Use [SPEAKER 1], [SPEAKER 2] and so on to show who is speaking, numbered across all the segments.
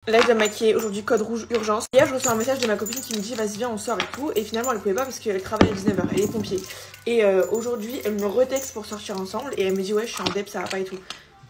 [SPEAKER 1] Là je dois me maquiller, aujourd'hui code rouge urgence. Hier je reçois un message de ma copine qui me dit vas-y viens on sort et tout. Et finalement elle pouvait pas parce qu'elle travaille à 19h, elle est pompier. Et aujourd'hui elle me retexte pour sortir ensemble. Et elle me dit ouais je suis en dep, ça va pas et tout.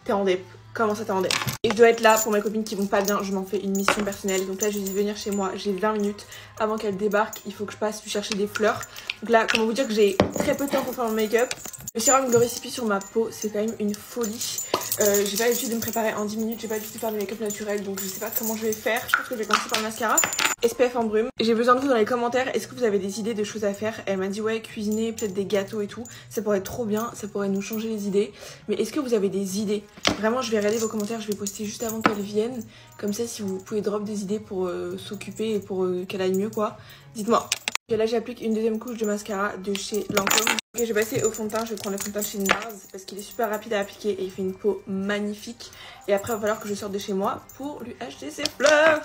[SPEAKER 1] T'es en dep? Comment ça t'es en dep? Et je dois être là pour mes copines qui vont pas bien, je m'en fais une mission personnelle. Donc là je lui dis venir chez moi, j'ai 20 minutes avant qu'elle débarque. Il faut que je passe lui chercher des fleurs. Donc là comment vous dire que j'ai très peu de temps pour faire mon make-up. Le sérum Glory sur ma peau c'est quand même une folie. J'ai pas l'habitude de me préparer en 10 minutes, j'ai pas l'habitude de faire du make-up naturel, donc je sais pas comment je vais faire. Je pense que je vais commencer par le mascara. SPF en brume. J'ai besoin de vous dans les commentaires, est-ce que vous avez des idées de choses à faire? Elle m'a dit ouais, cuisiner, peut-être des gâteaux et tout. Ça pourrait être trop bien, ça pourrait nous changer les idées. Mais est-ce que vous avez des idées? Vraiment, je vais regarder vos commentaires, je vais poster juste avant qu'elle vienne. Comme ça, si vous pouvez drop des idées pour s'occuper et pour qu'elle aille mieux quoi, dites-moi. Et là j'applique une deuxième couche de mascara de chez Lancôme. Ok, je vais passer au fond de teint, je vais prendre le fond de teint de chez NARS parce qu'il est super rapide à appliquer et il fait une peau magnifique. Et après il va falloir que je sorte de chez moi pour lui acheter ses fleurs.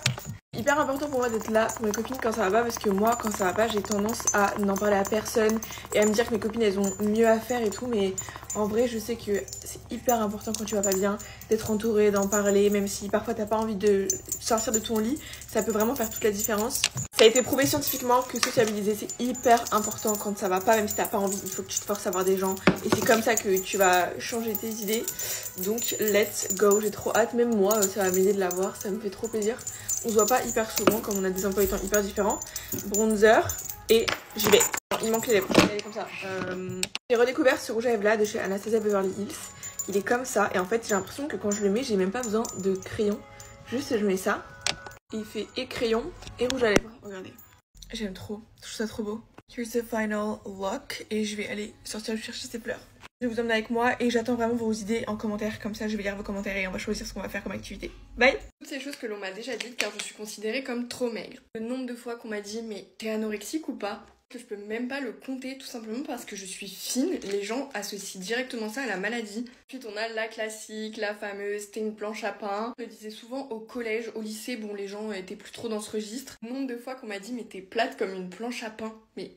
[SPEAKER 1] Hyper important pour moi d'être là pour mes copines quand ça va pas, parce que moi quand ça va pas j'ai tendance à n'en parler à personne et à me dire que mes copines elles ont mieux à faire et tout, mais en vrai je sais que c'est hyper important quand tu vas pas bien d'être entourée, d'en parler, même si parfois t'as pas envie de sortir de ton lit, ça peut vraiment faire toute la différence. Ça a été prouvé scientifiquement que sociabiliser c'est hyper important quand ça va pas, même si t'as pas envie, il faut que tu te forces à voir des gens et c'est comme ça que tu vas changer tes idées. Donc let's go, j'ai trop hâte, même moi ça va m'aider de la voir, ça me fait trop plaisir. On se voit pas hyper souvent comme on a des emplois du temps hyper différents. Bronzer et j'y vais. Il manque les lèvres, je vais y aller comme ça. J'ai redécouvert ce rouge à lèvres là de chez Anastasia Beverly Hills. Il est comme ça et en fait j'ai l'impression que quand je le mets j'ai même pas besoin de crayon. Juste je mets ça. Il fait et crayon et rouge à lèvres. Regardez. J'aime trop, je trouve ça trop beau. Here's the final look et je vais aller sortir lui chercher ses fleurs. Je vous emmène avec moi et j'attends vraiment vos idées en commentaire, comme ça je vais lire vos commentaires et on va choisir ce qu'on va faire comme activité. Bye!
[SPEAKER 2] Toutes ces choses que l'on m'a déjà dites car je suis considérée comme trop maigre. Le nombre de fois qu'on m'a dit mais t'es anorexique ou pas? Que je peux même pas le compter tout simplement parce que je suis fine, les gens associent directement ça à la maladie. Ensuite on a la classique, la fameuse t'es une planche à pain. Je le disais souvent au collège, au lycée, bon les gens étaient plus trop dans ce registre. Le nombre de fois qu'on m'a dit mais t'es plate comme une planche à pain. Mais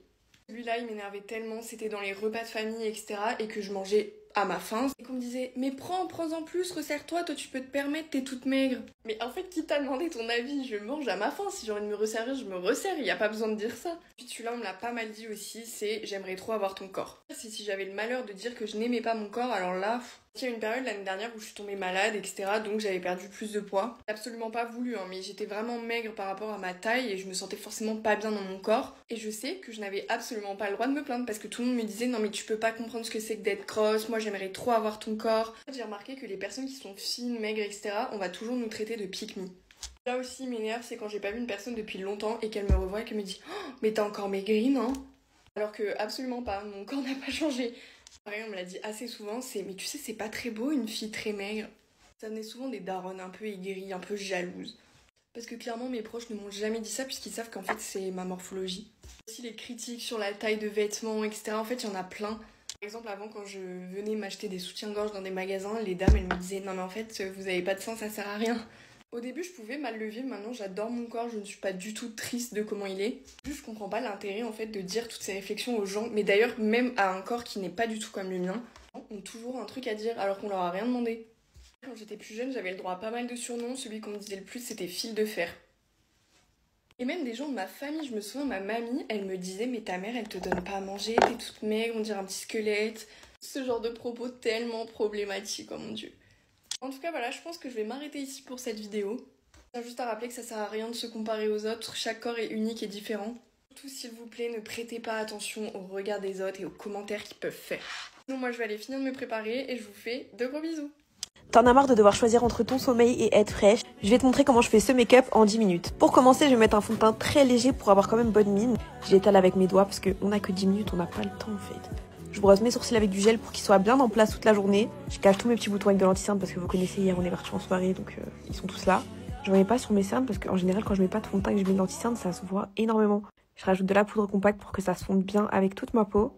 [SPEAKER 2] celui-là il m'énervait tellement, c'était dans les repas de famille etc. et que je mangeais à ma faim. Et qu'on me disait mais prends-en plus, resserre-toi, toi tu peux te permettre, t'es toute maigre. Mais en fait qui t'a demandé ton avis? Je mange à ma faim, si j'ai envie de me resserrer je me resserre, il y a pas besoin de dire ça. Puis celui-là on me l'a pas mal dit aussi, c'est j'aimerais trop avoir ton corps. Si j'avais le malheur de dire que je n'aimais pas mon corps, alors là, il y a une période l'année dernière où je suis tombée malade etc. donc j'avais perdu plus de poids. Absolument pas voulu hein, mais j'étais vraiment maigre par rapport à ma taille et je me sentais forcément pas bien dans mon corps. Et je sais que je n'avais absolument pas le droit de me plaindre parce que tout le monde me disait non mais tu peux pas comprendre ce que c'est que d'être grosse, moi j'aimerais trop avoir ton corps. J'ai remarqué que les personnes qui sont fines, maigres etc. on va toujours nous traiter de pick me. Là aussi m'énerve c'est quand j'ai pas vu une personne depuis longtemps et qu'elle me revoit et qu'elle me dit oh, mais t'as encore maigri non? Alors que absolument pas, mon corps n'a pas changé. Pareil, on me l'a dit assez souvent, c'est mais tu sais c'est pas très beau une fille très maigre. Ça venait souvent des daronnes un peu aigries, un peu jalouses. Parce que clairement mes proches ne m'ont jamais dit ça puisqu'ils savent qu'en fait c'est ma morphologie. Aussi les critiques sur la taille de vêtements etc. En fait il y en a plein. Par exemple avant quand je venais m'acheter des soutiens-gorge dans des magasins, les dames elles me disaient non mais en fait vous avez pas de sein, ça sert à rien. Au début je pouvais mal le vivre, maintenant j'adore mon corps, je ne suis pas du tout triste de comment il est. Juste je comprends pas l'intérêt en fait de dire toutes ces réflexions aux gens, mais d'ailleurs même à un corps qui n'est pas du tout comme le mien, les gens ont toujours un truc à dire alors qu'on leur a rien demandé. Quand j'étais plus jeune j'avais le droit à pas mal de surnoms, celui qu'on me disait le plus c'était fil de fer. Et même des gens de ma famille, je me souviens ma mamie, elle me disait mais ta mère elle te donne pas à manger, t'es toute maigre, on dirait un petit squelette. Ce genre de propos tellement problématiques, oh mon dieu. En tout cas voilà, je pense que je vais m'arrêter ici pour cette vidéo. Je tiens juste à rappeler que ça sert à rien de se comparer aux autres, chaque corps est unique et différent. Surtout s'il vous plaît, ne prêtez pas attention au regard des autres et aux commentaires qu'ils peuvent faire. Sinon moi je vais aller finir de me préparer et je vous fais de gros bisous.
[SPEAKER 1] T'en as marre de devoir choisir entre ton sommeil et être fraîche? Je vais te montrer comment je fais ce make-up en 10 minutes. Pour commencer, je vais mettre un fond de teint très léger pour avoir quand même bonne mine. J'étale avec mes doigts parce qu'on a que 10 minutes, on n'a pas le temps en fait. Je brosse mes sourcils avec du gel pour qu'ils soient bien en place toute la journée. Je cache tous mes petits boutons avec de l'anti-cerne parce que vous connaissez, hier on est parti en soirée donc ils sont tous là. Je ne mets pas sur mes cernes parce qu'en général quand je mets pas de fond de teint et que je mets de l'anti-cerne ça se voit énormément. Je rajoute de la poudre compacte pour que ça se fonde bien avec toute ma peau.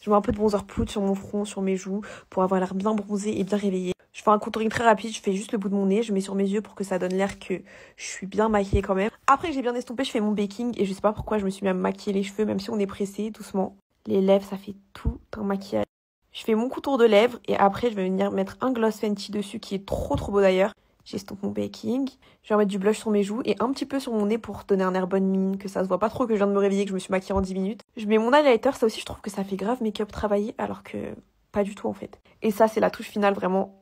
[SPEAKER 1] Je mets un peu de bronzer poudre sur mon front, sur mes joues pour avoir l'air bien bronzé et bien réveillée. Je fais un contouring très rapide, je fais juste le bout de mon nez, je mets sur mes yeux pour que ça donne l'air que je suis bien maquillée quand même. Après que j'ai bien estompé, je fais mon baking et je sais pas pourquoi je me suis même maquillée les cheveux même si on est pressé doucement. Les lèvres ça fait tout un maquillage. Je fais mon contour de lèvres et après je vais venir mettre un gloss Fenty dessus qui est trop beau d'ailleurs. j'estompe mon baking, je vais remettre du blush sur mes joues et un petit peu sur mon nez pour donner un air bonne mine, que ça se voit pas trop que je viens de me réveiller, que je me suis maquillée en 10 minutes. Je mets mon highlighter, ça aussi je trouve que ça fait grave make-up travaillé alors que pas du tout en fait. Et ça c'est la touche finale vraiment.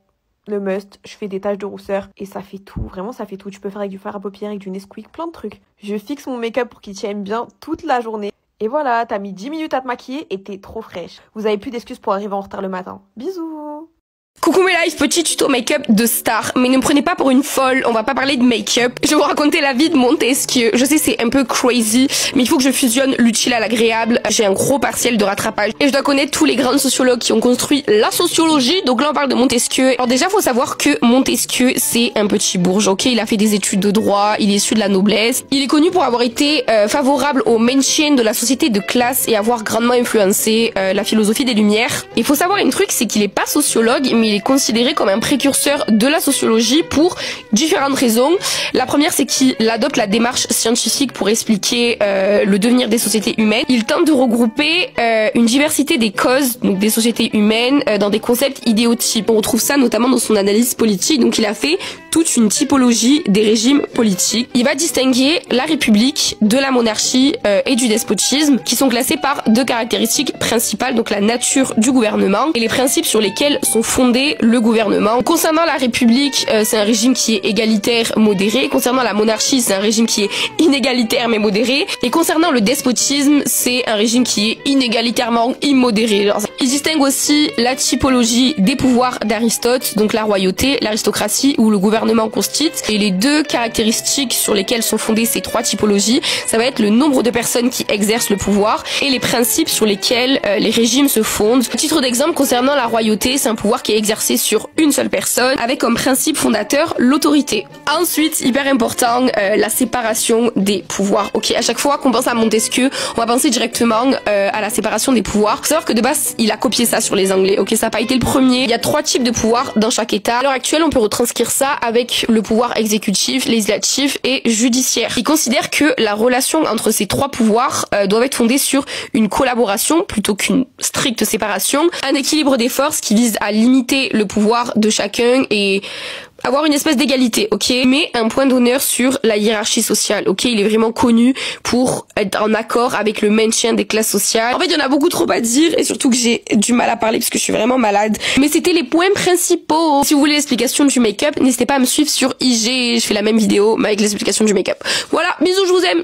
[SPEAKER 1] Le must, je fais des taches de rousseur et ça fait tout, vraiment ça fait tout. Tu peux faire avec du fard à paupières, avec du Nesquik, plein de trucs. Je fixe mon make-up pour qu'il tienne bien toute la journée. Et voilà, t'as mis 10 minutes à te maquiller et t'es trop fraîche. Vous avez plus d'excuses pour arriver en retard le matin. Bisous!
[SPEAKER 3] Coucou mes lives, petit tuto make-up de star, mais ne me prenez pas pour une folle, on va pas parler de make-up. Je vais vous raconter la vie de Montesquieu. Je sais c'est un peu crazy, mais il faut que je fusionne l'utile à l'agréable. J'ai un gros partiel de rattrapage et je dois connaître tous les grands sociologues qui ont construit la sociologie. Donc là on parle de Montesquieu. Alors déjà faut savoir que Montesquieu c'est un petit bourgeois, ok, il a fait des études de droit, il est issu de la noblesse. Il est connu pour avoir été favorable au maintien de la société de classe et avoir grandement influencé la philosophie des Lumières. Il faut savoir un truc, c'est qu'il est pas sociologue, mais il est considéré comme un précurseur de la sociologie pour différentes raisons. La première, c'est qu'il adopte la démarche scientifique pour expliquer le devenir des sociétés humaines. Il tente de regrouper une diversité des causes, donc des sociétés humaines, dans des concepts idéotypes. On retrouve ça notamment dans son analyse politique. Donc il a fait toute une typologie des régimes politiques. Il va distinguer la République de la monarchie et du despotisme, qui sont classés par deux caractéristiques principales, donc la nature du gouvernement et les principes sur lesquels sont fondés le gouvernement. Concernant la République, c'est un régime qui est égalitaire, modéré. Concernant la monarchie, c'est un régime qui est inégalitaire mais modéré. Et concernant le despotisme, c'est un régime qui est inégalitairement immodéré. Alors, il distingue aussi la typologie des pouvoirs d'Aristote, donc la royauté, l'aristocratie ou le gouvernement constite. Et les deux caractéristiques sur lesquelles sont fondées ces trois typologies, ça va être le nombre de personnes qui exercent le pouvoir et les principes sur lesquels les régimes se fondent. À titre d'exemple, concernant la royauté, c'est un pouvoir qui est exercé sur une seule personne avec comme principe fondateur l'autorité. Ensuite, hyper important, la séparation des pouvoirs. Ok, à chaque fois qu'on pense à Montesquieu, on va penser directement à la séparation des pouvoirs. Faut savoir que de base, il a copié ça sur les Anglais. Ok, ça n'a pas été le premier. Il y a 3 types de pouvoirs dans chaque État. À l'heure actuelle, on peut retranscrire ça avec le pouvoir exécutif, législatif et judiciaire. Il considère que la relation entre ces 3 pouvoirs doit être fondée sur une collaboration plutôt qu'une stricte séparation, un équilibre des forces qui vise à limiter le pouvoir de chacun et avoir une espèce d'égalité, ok, mais un point d'honneur sur la hiérarchie sociale, ok, il est vraiment connu pour être en accord avec le maintien des classes sociales. En fait, il y en a beaucoup trop à dire et surtout que j'ai du mal à parler parce que je suis vraiment malade, mais c'était les points principaux. Si vous voulez l'explication du make-up, n'hésitez pas à me suivre sur IG, je fais la même vidéo mais avec l'explication du make-up. Voilà, bisous, je vous aime.